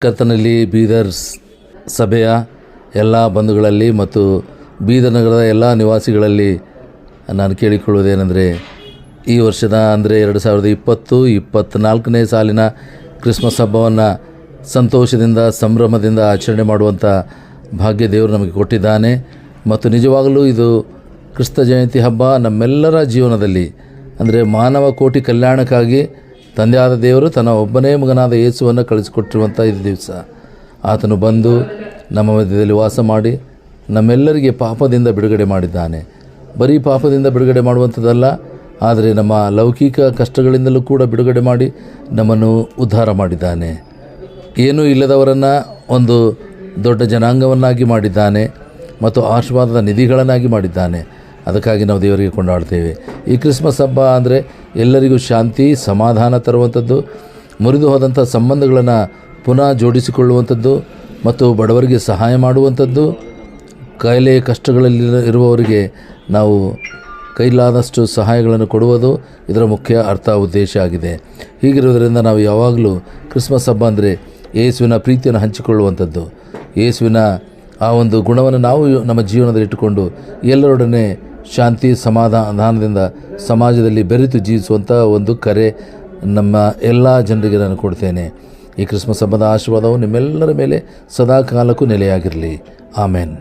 ಕರ್ತನಲ್ಲಿ ಬೀದರ್ ಸಭೆಯ ಎಲ್ಲ ಬಂಧುಗಳಲ್ಲಿ ಮತ್ತು ಬೀದರ್ ನಗರದ ಎಲ್ಲ ನಿವಾಸಿಗಳಲ್ಲಿ ನಾನು ಕೇಳಿಕೊಳ್ಳುವುದೇನೆಂದರೆ, ಈ ವರ್ಷದ ಅಂದರೆ 2020-24ನೇ ಸಾಲಿನ ಕ್ರಿಸ್ಮಸ್ ಹಬ್ಬವನ್ನು ಸಂತೋಷದಿಂದ ಸಂಭ್ರಮದಿಂದ ಆಚರಣೆ ಮಾಡುವಂಥ ಭಾಗ್ಯ ದೇವರು ನಮಗೆ ಕೊಟ್ಟಿದ್ದಾನೆ. ಮತ್ತು ನಿಜವಾಗಲೂ ಇದು ಕ್ರಿಸ್ತ ಜಯಂತಿ ಹಬ್ಬ ನಮ್ಮೆಲ್ಲರ ಜೀವನದಲ್ಲಿ ಅಂದರೆ ಮಾನವ ಕೋಟಿ ಕಲ್ಯಾಣಕ್ಕಾಗಿ ತಂದೆಯಾದ ದೇವರು ತನ್ನ ಒಬ್ಬನೇ ಮಗನಾದ ಯೇಸುವನ್ನು ಕಳಿಸಿಕೊಟ್ಟಿರುವಂಥ ಇದು ದಿವಸ. ಆತನು ಬಂದು ನಮ್ಮ ಮಧ್ಯದಲ್ಲಿ ವಾಸ ಮಾಡಿ ನಮ್ಮೆಲ್ಲರಿಗೆ ಪಾಪದಿಂದ ಬಿಡುಗಡೆ ಮಾಡಿದ್ದಾನೆ. ಬರೀ ಪಾಪದಿಂದ ಬಿಡುಗಡೆ ಮಾಡುವಂಥದ್ದಲ್ಲ, ಆದರೆ ನಮ್ಮ ಲೌಕಿಕ ಕಷ್ಟಗಳಿಂದಲೂ ಕೂಡ ಬಿಡುಗಡೆ ಮಾಡಿ ನಮ್ಮನ್ನು ಉದ್ಧಾರ ಮಾಡಿದ್ದಾನೆ. ಏನೂ ಇಲ್ಲದವರನ್ನು ಒಂದು ದೊಡ್ಡ ಜನಾಂಗವನ್ನಾಗಿ ಮಾಡಿದ್ದಾನೆ ಮತ್ತು ಆಶೀರ್ವಾದದ ನಿಧಿಗಳನ್ನಾಗಿ ಮಾಡಿದ್ದಾನೆ. ಅದಕ್ಕಾಗಿ ನಾವು ದೇವರಿಗೆ ಕೊಂಡಾಡ್ತೇವೆ. ಈ ಕ್ರಿಸ್ಮಸ್ ಹಬ್ಬ ಅಂದರೆ ಎಲ್ಲರಿಗೂ ಶಾಂತಿ ಸಮಾಧಾನ ತರುವಂಥದ್ದು, ಮುರಿದು ಹೋದಂಥ ಸಂಬಂಧಗಳನ್ನು ಪುನಃ ಜೋಡಿಸಿಕೊಳ್ಳುವಂಥದ್ದು ಮತ್ತು ಬಡವರಿಗೆ ಸಹಾಯ ಮಾಡುವಂಥದ್ದು, ಕಾಯಿಲೆ ಕಷ್ಟಗಳಲ್ಲಿ ಇರುವವರಿಗೆ ನಾವು ಕೈಲಾದಷ್ಟು ಸಹಾಯಗಳನ್ನು ಕೊಡುವುದು ಇದರ ಮುಖ್ಯ ಅರ್ಥ ಉದ್ದೇಶ ಆಗಿದೆ. ಹೀಗಿರುವುದರಿಂದ ನಾವು ಯಾವಾಗಲೂ ಕ್ರಿಸ್ಮಸ್ ಹಬ್ಬ ಅಂದರೆ ಯೇಸುವಿನ ಪ್ರೀತಿಯನ್ನು ಹಂಚಿಕೊಳ್ಳುವಂಥದ್ದು, ಯೇಸುವಿನ ಆ ಒಂದು ಗುಣವನ್ನು ನಾವು ನಮ್ಮ ಜೀವನದಲ್ಲಿ ಇಟ್ಟುಕೊಂಡು ಎಲ್ಲರೊಡನೆ ಶಾಂತಿ ಸಮಾಧಾನದಿಂದ ಸಮಾಜದಲ್ಲಿ ಬೆರೆತು ಜೀವಿಸುವಂಥ ಒಂದು ಕರೆ ನಮ್ಮ ಎಲ್ಲ ಜನರಿಗೆ ನಾನು ಕೊಡ್ತೇನೆ. ಈ ಕ್ರಿಸ್ಮಸ್ ಹಬ್ಬದ ಆಶೀರ್ವಾದವು ನಿಮ್ಮೆಲ್ಲರ ಮೇಲೆ ಸದಾ ಕಾಲಕ್ಕೂ ನೆಲೆಯಾಗಿರಲಿ. ಆಮೇನ್.